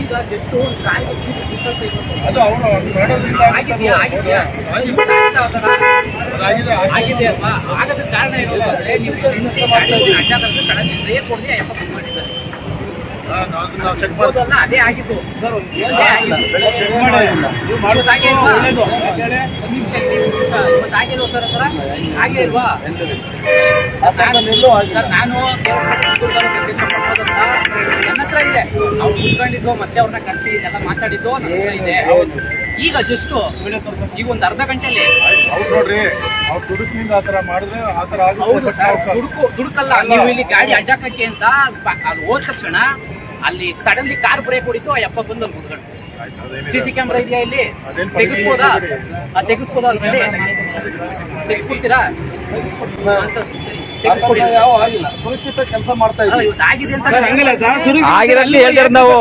ಈಗ ಜಸ್ಟ್ ಒಂದು ಕಾಯಿ ಅದು ಅವರು ಮಾಡೋದ್ರಿಂದ ಆಗಿದೆ ಅಲ್ವಾ? ಆಗೋದಕ್ಕೆ ಕಾರಣ ಏನು ಅಂದ್ರೆ ನೀವು ಸಡನ್ ಕೊಡದೆ 70 ಮಾಡಿದ್ದಾರೆ. ಚೆಕ್ ಮಾಡೋದಲ್ಲ, ಅದೇ ಆಗಿತ್ತು ಸರ್. ಆಗಿಲ್ವಾ ಸರ್? ಹತ್ರ ಹಾಗೆ ಇಲ್ವಾ ಸರ್? ನಾನು ನನ್ನ ಹತ್ರ ಇದೆ, ಅವ್ರು ಕುತ್ಕೊಂಡಿದ್ದು ಮತ್ತೆ ಅವ್ರನ್ನ ಕರೆಸಿ ಇದೆಲ್ಲ ಮಾತಾಡಿದ್ದು ನನ್ನ ಹತ್ರ ಇದೆ. ಈಗ ಜಸ್ಟ್ ಈಗ ಒಂದು ಅರ್ಧ ಗಂಟೆಯಲ್ಲಿ ಅವ್ರು ನೋಡ್ರಿ, ಅವ್ರು ದುಡುಕಿನಿಂದ ಆತರ ಮಾಡಿದ್ರೆ ಆತರ ಹೌದು ಸರ್. ದುಡುಕಲ್ಲ, ನೀವು ಇಲ್ಲಿ ಗಾಡಿ ಅಡ್ಡಾಕಕ್ಕೆ ಅಂತ ಅದು ಹೋದ ತಕ್ಷಣ ಅಲ್ಲಿ ಸಡನ್ಲಿ ಕಾರ್ ಬ್ರೇಕ್ ಹೊಡಿತು, ಆ ಯಪ್ಪ ಬಂದು ಅಲ್ಲಿ ಕುತ್ಕೊಂಡು. ಸಿಸಿ ಕ್ಯಾಮ್ರಾ ಇದೆಯಾ ಇಲ್ಲಿ? ತೆಗಿಸ್ಬೋದಾ? ತೆಗಿಸ್ಬೋದಾ? ತೆಗಿಸ್ಕೊಡ್ತೀರಾ? ಯಾವ ಆಗಿಲ್ಲ, ಸುರಕ್ಷಿತ ಕೆಲಸ ಮಾಡ್ತಾ ಇದ್ದೀವಿ. ಆಗಿದೆ ಅಂತ ಆಗಿರಲ್ಲಿ ಹೇಳ್ತಾರೆ ನಾವು.